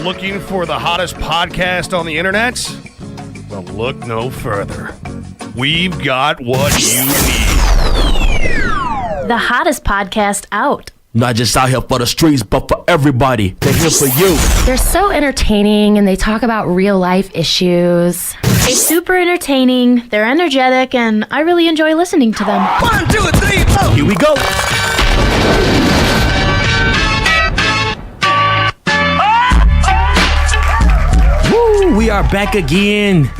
Looking for the hottest podcast on the internet? Well, look no further. We've got what you need. The hottest podcast out. Not just out here for the streets, but for everybody. They're here for you. They're so entertaining and they talk about real life issues. They're super entertaining, they're energetic, and I really enjoy listening to them. 1, 2, 3, 4. Here we go. Woo, we are back again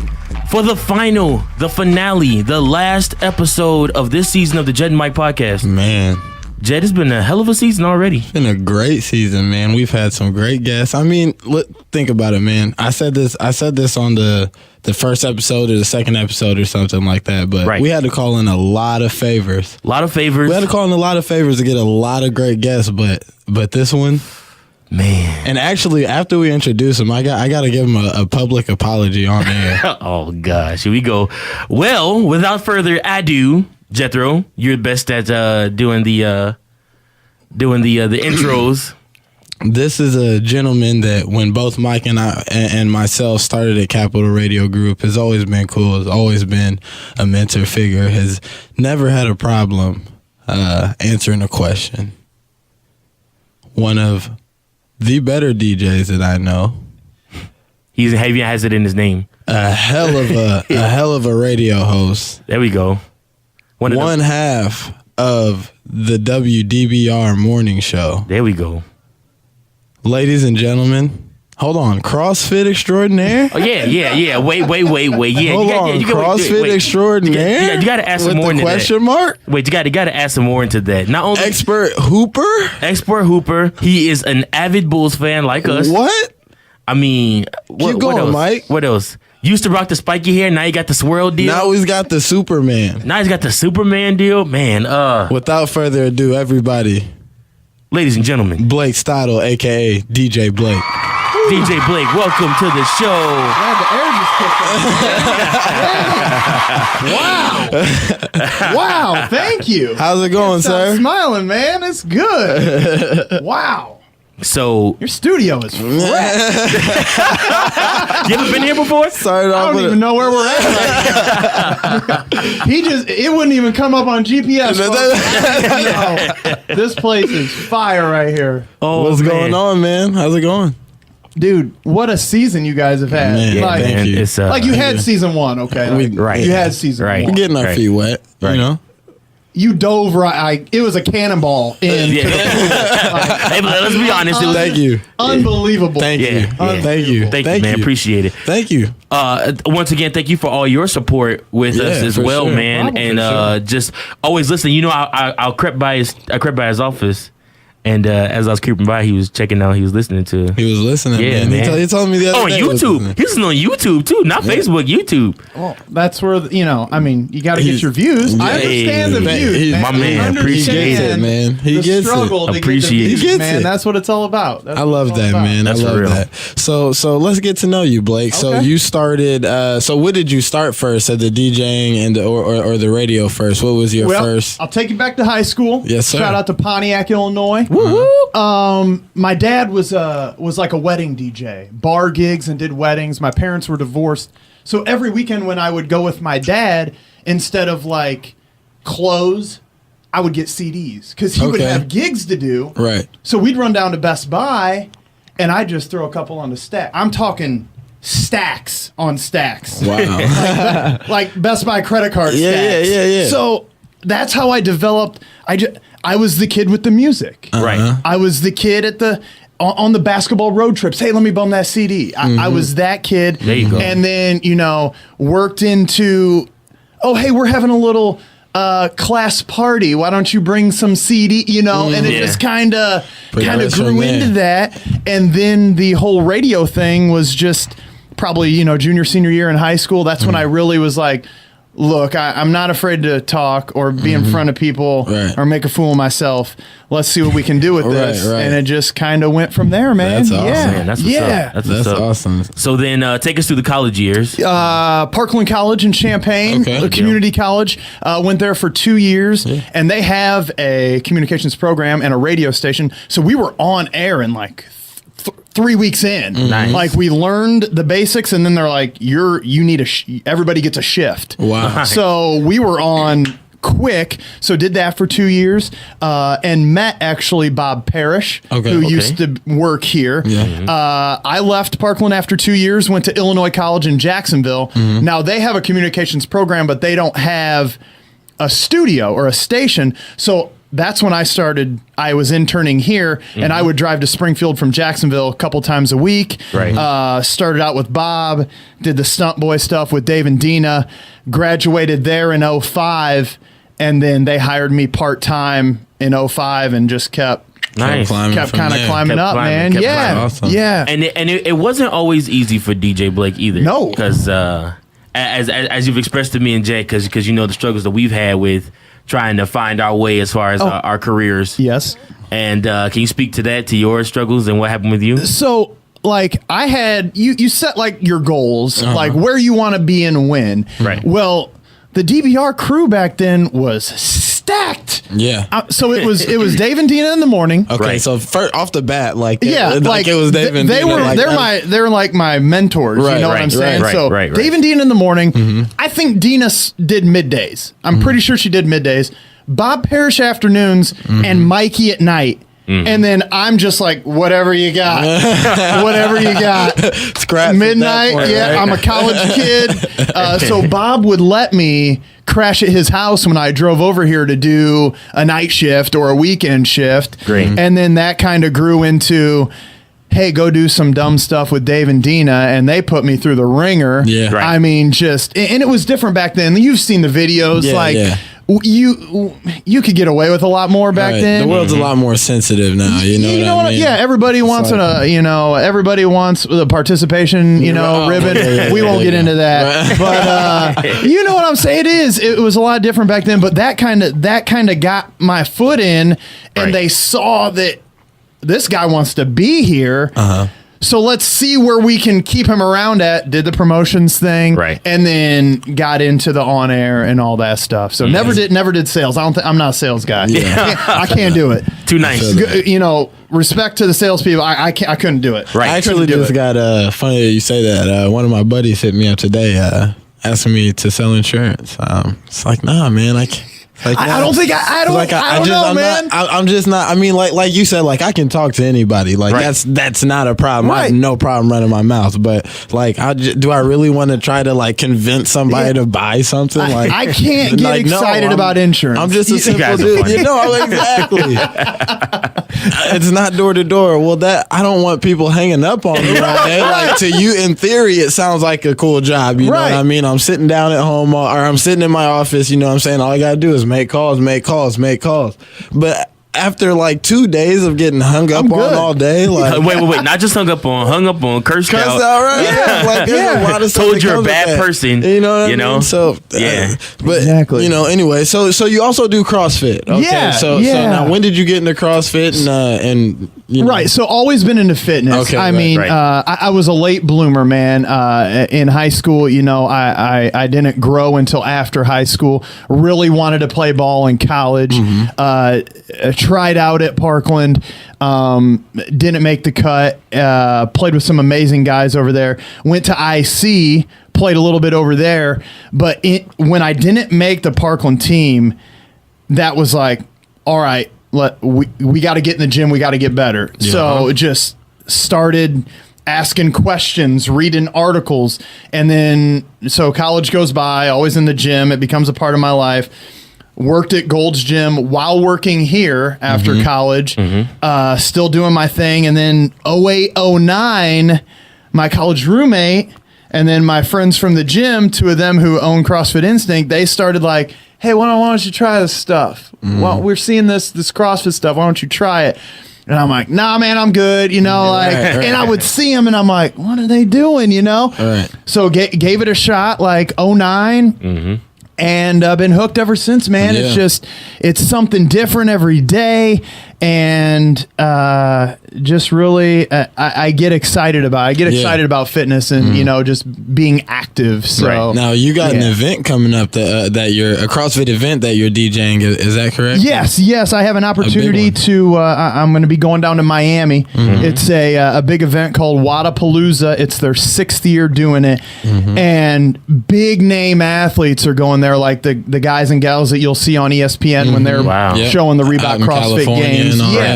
for the finale, the last episode of this season of the Jed and Mike podcast. Man. Jed, it's been a hell of a season already. It's been a great season, man. We've had some great guests. I mean, think about it, man. I said this on the first episode or the second episode or something like that, but we had to call in a lot of favors. We had to call in a lot of favors to get a lot of great guests, but this one, man. And actually, after we introduce him, I got to give him a public apology on air. Oh gosh, here we go. Well, without further ado, Jethro, you're best at doing the intros. This is a gentleman that when both Mike and I and myself started at Capital Radio Group has always been cool, has always been a mentor figure, has never had a problem answering a question. One of the better DJs that I know. He has it in his name. A hell of a radio host. There we go. One half of the WDBR morning show. There we go. Ladies and gentlemen, hold on. CrossFit extraordinaire? Oh, yeah. Wait. Yeah, hold on. CrossFit extraordinaire? You got to add some more into that. With the question mark? Wait, you got to add some more into that. Not only Expert Hooper? He is an avid Bulls fan like us. What? I mean, keep going, what else? Mike. What else? Used to rock the spiky hair. Now you got the swirl deal. Now he's got the Superman. deal. Man, without further ado, everybody, ladies and gentlemen, Blake Stadel, a.k.a. DJ Blake. DJ Blake, welcome to the show. Wow, thank you. How's it going, sir? Smiling, man. It's good. Wow. So your studio is fresh. You ever been here before? Sorry, I don't even know where we're at right now. It wouldn't even come up on GPS. No, this place is fire right here. Oh, what's going on, man? How's it going? Dude, what a season you guys have had. Man, thank you. Like you had season one, okay? Right. You had season one. We're getting our feet wet, you know? You dove right. It was a cannonball in. Hey, let's be honest. Thank you. Unbelievable. Thank you. Thank you, man. Appreciate it. Thank you. Once again, thank you for all your support with us as well, sure. Man. And just always listen. You know, I'll crept by his office. And as I was creeping by, he was checking out. He was listening to. He was listening. Yeah, man. He told me the other day. On YouTube. He's on YouTube too, not Facebook. YouTube. Well, that's where you got to get your views. I understand the views. My man, appreciate it, man. He gets it. Appreciate it, man. That's what it's all about. I love that, man. That's I love real. that. So let's get to know you, Blake. Okay. So you started. So what did you start first? At the DJing and or the radio first? What was your first? I'll take you back to high school. Yes, sir. Shout out to Pontiac, Illinois. Woo-hoo. My dad was like a wedding DJ, bar gigs and did weddings. My parents were divorced, so every weekend when I would go with my dad, instead of like clothes, I would get CDs because he would have gigs to do. Right. So we'd run down to Best Buy, and I'd just throw a couple on the stack. I'm talking stacks on stacks. Wow. like Best Buy credit card stacks. Yeah. So that's how I developed. I was the kid with the music. Right. I was the kid on the basketball road trips. Hey, let me bum that CD. I was that kid. There you go. And then, worked into, hey, we're having a little class party. Why don't you bring some CD, and it just kind of grew into that. And then the whole radio thing was just probably, junior, senior year in high school. That's when I really was like, look, I'm not afraid to talk or be in front of people or make a fool of myself. Let's see what we can do with this. Right. And it just kind of went from there, man. That's awesome. Yeah. Man, that's what's up. That's awesome. So then take us through the college years. Parkland College in Champaign, a community college. Went there for 2 years, and they have a communications program and a radio station. So we were on air in like 3 weeks in. Nice. Like we learned the basics, and then they're like, you need everybody gets a shift. Wow. So we were on quick. So did that for 2 years, and met actually Bob Parrish, who used to work here. Yeah. I left Parkland after 2 years, went to Illinois College in Jacksonville. Now they have a communications program, but they don't have a studio or a station. So that's when I started. I was interning here, and I would drive to Springfield from Jacksonville a couple times a week. Right. Started out with Bob, did the stunt boy stuff with Dave and Dina, graduated there in 2005, and then they hired me part-time in 2005 and just kept kind of climbing up, man. Yeah. Awesome. Yeah. And it wasn't always easy for DJ Blake either. No. Because as you've expressed to me and Jay, because you know the struggles that we've had with trying to find our way as far as our careers. Yes. And can you speak to that, to your struggles and what happened with you? So, like, I had, you set, like, your goals, like, where you want to be and when. Right. Well, the DVR crew back then was stacked. Yeah. So it was Dave and Dina in the morning. Okay, Right. so first, off the bat, like Like it was Dave and they Dina, were like, they're like my mentors. Right, you know what I'm saying? right, so right. Dave and Dina in the morning. I think Dina did middays. I'm pretty sure she did middays. Bob Parrish afternoons and Mikey at night. And then I'm just like, whatever you got, whatever you got. Scratch Midnight, point, yeah. right? I'm a college kid, so Bob would let me crash at his house when I drove over here to do a night shift or a weekend shift. Great. And then that kind of grew into, hey, go do some dumb stuff with Dave and Dina, and they put me through the ringer. Yeah. Right. I mean, and it was different back then. You've seen the videos, you could get away with a lot more back then. The world's a lot more sensitive now. You know what I mean? Yeah, everybody wants everybody wants the participation, ribbon. We won't get into that, but you know what I'm saying. It was a lot different back then. But that kind of got my foot in, and they saw that this guy wants to be here. So let's see where we can keep him around at. Did the promotions thing, right, and then got into the on air and all that stuff. So never did sales. I'm not a sales guy. Yeah. I can't do it. Too nice. Respect to the salespeople. I couldn't do it. Right. I actually just got funny that you say that. One of my buddies hit me up today, asking me to sell insurance. It's like, nah, man, I can't. Like, I don't think I don't know, man. I'm just not. I mean, like you said, like I can talk to anybody. Like that's not a problem. I have no problem running my mouth. But like, do I really want to try to like convince somebody to buy something? Like I can't get excited about insurance. I'm just a simple dude. Exactly. It's not door to door. Well, I don't want people hanging up on me all day. Like to you, in theory, it sounds like a cool job. You know what I mean? I'm sitting down at home or I'm sitting in my office. You know what I'm saying? All I gotta do is make calls. But after like 2 days of getting hung up on all day, like wait, not just hung up on, cursed out, right? Yeah, like there's a lot of stuff told you're a bad person. You know what I mean? So yeah, but exactly. Anyway, so you also do CrossFit, okay? Yeah, so now when did you get into CrossFit and Right, so always been into fitness. Okay, I mean, I was a late bloomer, man. In high school, I didn't grow until after high school. Really wanted to play ball in college. Tried out at Parkland. Didn't make the cut. Played with some amazing guys over there. Went to IC. Played a little bit over there. But when I didn't make the Parkland team, that was like, all right, we got to get in the gym. We got to get better. Yeah. So just started asking questions, reading articles. And then, so college goes by, always in the gym. It becomes a part of my life. Worked at Gold's Gym while working here after college. Still doing my thing. And then 2008, 2009, my college roommate and then my friends from the gym, two of them who own CrossFit Instinct, they started like, hey, why don't you try this stuff? Well, we're seeing this CrossFit stuff. Why don't you try it? And I'm like, nah, man, I'm good. And I would see them and I'm like, what are they doing? Right. So gave it a shot like 2009. And I've been hooked ever since, man. Yeah. It's something different every day. and just really I get excited about fitness and just being active. So now you got an event coming up that you're a CrossFit event that you're DJing. Is that correct? Yes. I have an opportunity to. I'm going to be going down to Miami. It's a big event called Wadapalooza. It's their 6th year doing it, and big name athletes are going there, like the guys and gals that you'll see on ESPN when they're showing the Reebok CrossFit Games.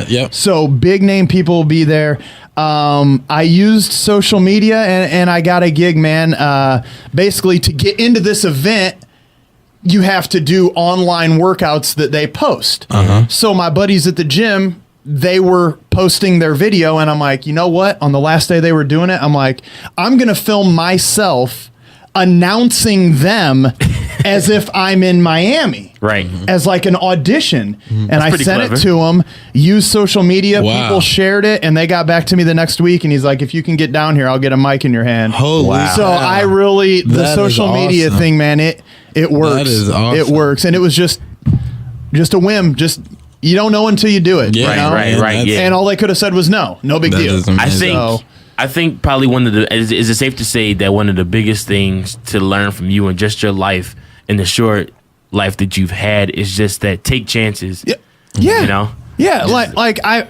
Yep. So big name people will be there. I used social media and I got a gig, man. Basically, to get into this event, you have to do online workouts that they post. So my buddies at the gym, they were posting their video, and I'm like, you know what? On the last day they were doing it, I'm like, I'm going to film myself announcing them as if I'm in Miami. Right. As like an audition. And I sent it to them, used social media, people shared it, and they got back to me the next week, and he's like, if you can get down here, I'll get a mic in your hand. Holy So I really, the social media thing, man, it works. That is awesome. It works. And it was just a whim. Just, you don't know until you do it. Right. Yeah. And all they could have said was no big deal. I think probably one of the, is it safe to say that one of the biggest things to learn from you and just your life and the short life that you've had is just that take chances. Yeah. You know? Yeah. Like I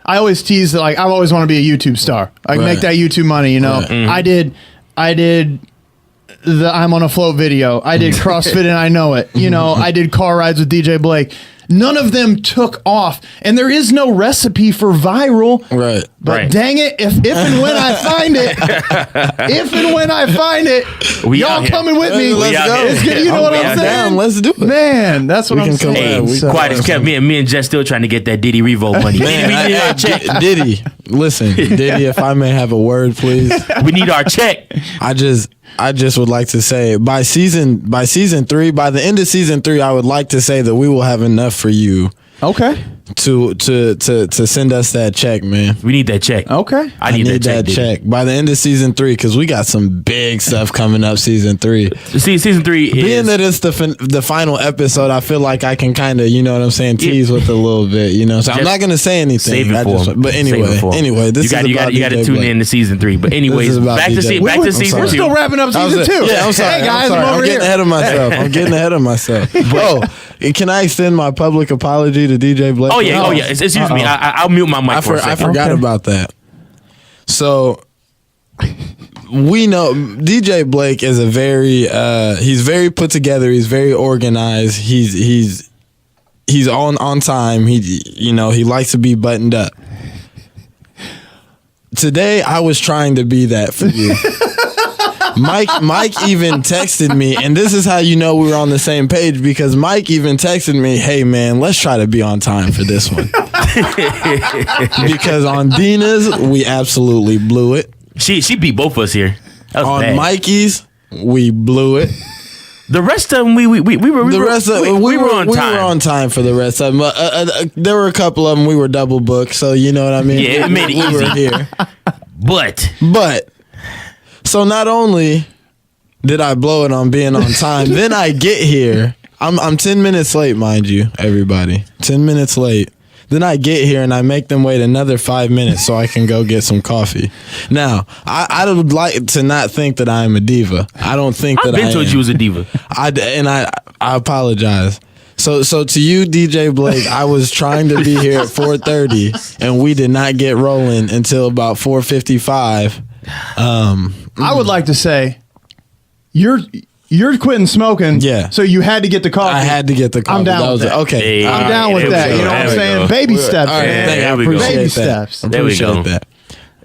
always tease that, like, I always want to be a YouTube star. I can make that YouTube money, you know. I did the I'm on a float video. I did CrossFit and I know it. You know, I did car rides with DJ Blake. None of them took off, and there is no recipe for viral. Right. But dang it, if and when I find it, y'all coming with me. Let's go. You know what I'm saying? Let's do it. Man, that's what I'm saying. Hey, quiet as kept. Me and Jess still trying to get that Diddy Revo money. Diddy, listen, Diddy, if I may have a word, please. We need our check. I just would like to say by season 3, by the end of season 3, I would like to say that we will have enough for you. Okay. To send us that check, man. We need that check. Okay. I need that check by the end of season 3, because we got some big stuff coming up. Season 3. See, season 3 being that it's the final episode, I feel like I can kind of, you know what I'm saying, tease with a little bit, you know. So I'm not gonna say anything. Save it for him. But anyway, this you got to tune in to season 3. But anyways, back to season 2. We're still wrapping up season 2. Yeah, I'm sorry. Hey guys, I'm getting ahead of myself. Bro, can I extend my public apology to DJ Blake? Oh yeah. Excuse me. I'll mute my mic for a second. I forgot about that. So we know DJ Blake is a very he's very put together. He's very organized. He's on time. He likes to be buttoned up. Today I was trying to be that for you. Mike even texted me, and this is how you know we were on the same page, because Mike even texted me, hey man, let's try to be on time for this one. Because on Dina's, we absolutely blew it. She beat both of us here. On bad. Mikey's, we blew it. The rest of them, we were on time. We were on time for the rest of them. There were a couple of them we were double booked, so you know what I mean. Yeah, it made it easy. We were here, but. So not only did I blow it on being on time, then I get here. I'm 10 minutes late, mind you, everybody. 10 minutes late. Then I get here and I make them wait another 5 minutes so I can go get some coffee. Now, I would like to not think that I'm a diva. I don't think that I am. I've been told you was a diva. I apologize. So to you, DJ Blake, I was trying to be here at 4:30 and we did not get rolling until about 4:55. I would like to say you're quitting smoking. Yeah. So you had to get the coffee. I had to get the coffee. I'm down with that. Okay. Hey, I'm down with that. You know what I'm saying? Baby steps. All right, man. I appreciate Baby that. steps. There we go. That.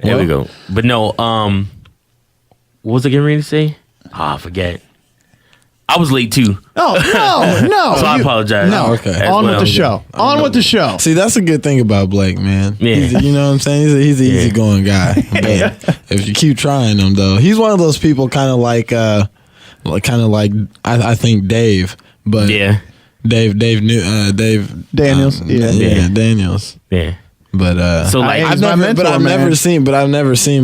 There we go. But no, what was I getting ready to say? I forget. I was late too. Oh, no. So I apologize. No. Okay. On with the show. On with the show. See, that's a good thing about Blake, man. Yeah. You know what I'm saying? He's an easygoing guy. But if you keep trying him, though, he's one of those people kind of like I think Dave, but Dave Daniels. Daniels. Yeah. But so like I've never seen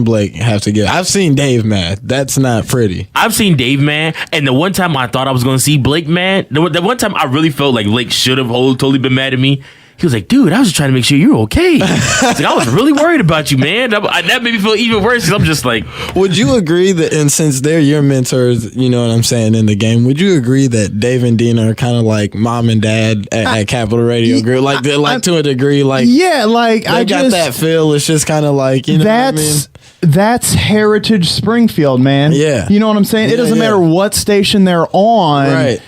Blake have to get. I've seen Dave mad. That's not pretty. I've seen Dave mad, and the one time I thought I was going to see Blake mad, the one time I really felt like Blake should have totally been mad at me. He was like, dude, I was just trying to make sure you're okay. He's like, I was really worried about you, man. That made me feel even worse because I'm just like. Would you agree that, and since they're your mentors, you know what I'm saying, in the game, would you agree that Dave and Dina are kind of like mom and dad at Capital Radio Group? Like, they're like to a degree, like. Yeah, like I got that feel. It's just kind of like, you know what I mean? That's Heritage Springfield, man. Yeah. You know what I'm saying? It doesn't matter what station they're on. Right.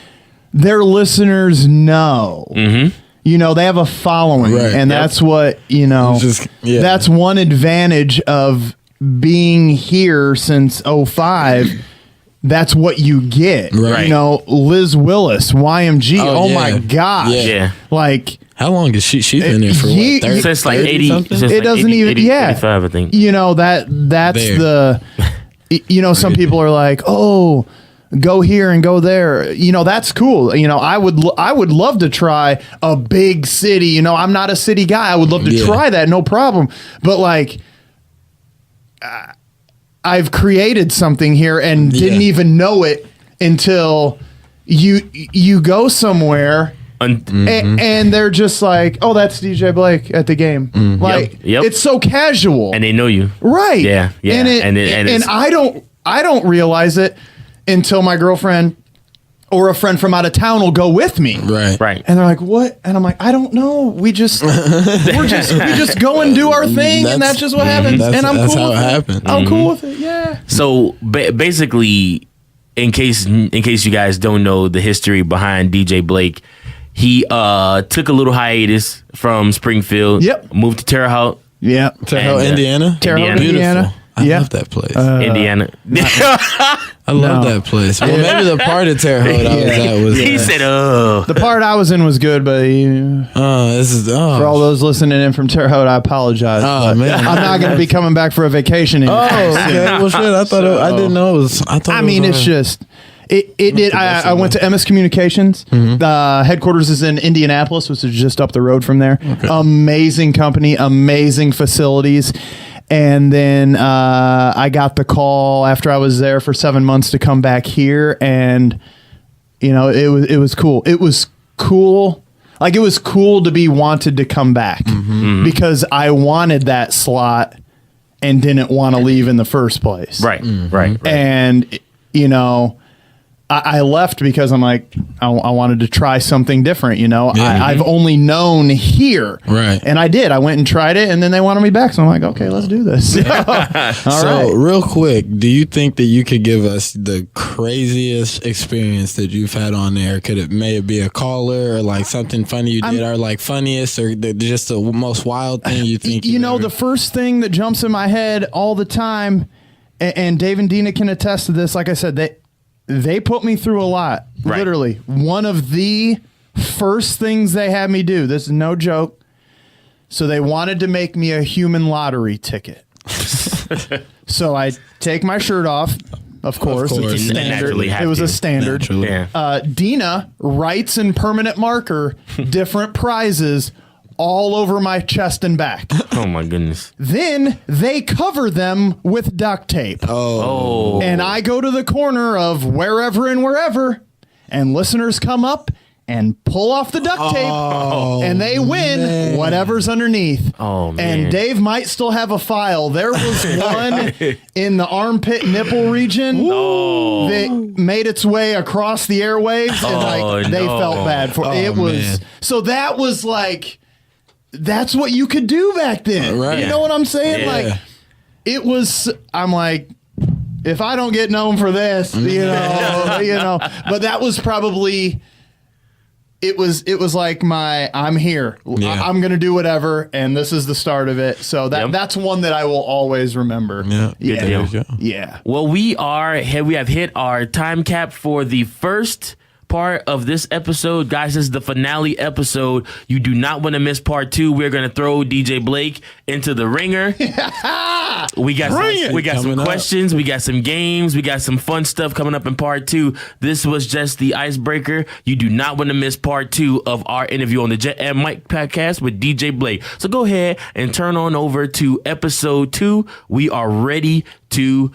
Their listeners know. Mm-hmm. You know, they have a following. Right. And that's what, you know, that's one advantage of being here since 05. That's what you get. Right. You know, Liz Willis, YMG. Oh my gosh. Yeah. Like, how long is she's been there for? What, 30, since like 80 something? It doesn't even 85, I think. You know, that's the you know, some people are like, "Oh, go here and go there." You know, that's cool. You know, I would love to try a big city. You know, I'm not a city guy. I would love to try that, no problem. But like I've created something here and didn't even know it until you go somewhere and they're just like, "Oh, that's DJ Blake at the game." Like, it's so casual, and they know you, right? Yeah. And I don't realize it until my girlfriend or a friend from out of town will go with me, right? And they're like, "What?" And I'm like, "I don't know. We just we just go and do our thing, and that's just what happens." And I'm that's cool. How it happened. I'm cool with it. Yeah. So basically, in case you guys don't know the history behind DJ Blake, he took a little hiatus from Springfield. Yep. Moved to Terre Haute. Yeah. Terre Haute, Indiana. Terre Haute, Indiana. I love that place. Indiana. I love that place. Well, maybe the part of Terre Haute I was at was. He said, "Oh." The part I was in was good, but for all those listening in from Terre Haute, I apologize. Oh man, I'm not going to be coming back for a vacation. Okay. Well, shit. I thought I didn't know it was. It's just. It did. I went to MS Communications. The headquarters is in Indianapolis, which is just up the road from there. Okay. Amazing company, amazing facilities. And then I got the call after I was there for 7 months to come back here, and you know, it was cool. It was cool. Like, it was cool to be wanted to come back because I wanted that slot and didn't want to leave in the first place. Right. And you know, I left because I'm like, I wanted to try something different, you know. I've only known here. Right. And I did. I went and tried it, and then they wanted me back. So I'm like, okay, let's do this. So real quick, do you think that you could give us the craziest experience that you've had on there? May it be a caller or like something funny you did, or like funniest, or just the most wild thing you think? You know, the first thing that jumps in my head all the time, and Dave and Dina can attest to this, like I said, they put me through a lot. Right. Literally. One of the first things they had me do, this is no joke. So they wanted to make me a human lottery ticket. So I take my shirt off. Of course. It's a standard. It was a standard. Yeah. Dina writes in permanent marker different prizes all over my chest and back. Oh my goodness. Then they cover them with duct tape. Oh. And I go to the corner of wherever and wherever, and listeners come up and pull off the duct tape, and they win whatever's underneath. Oh, man. And Dave might still have a file. There was one in the armpit nipple region that made its way across the airwaves, and they felt bad for it. Was so that was like. That's what you could do back then. Right. You know what I'm saying? Yeah. Like, it was, I'm like, if I don't get known for this, you know, but that was probably, it was like I'm here. Yeah. I'm going to do whatever. And this is the start of it. So that's one that I will always remember. Yeah. Yeah. Well, we have hit our time cap for the first part of this episode. Guys, this is the finale episode. You do not want to miss part 2. We're going to throw DJ Blake into the ringer. We got some questions. We got some games. We got some fun stuff coming up in part 2. This was just the icebreaker. You do not want to miss part 2 of our interview on the Jet and Mike podcast with DJ Blake. So go ahead and turn on over to episode 2. We are ready to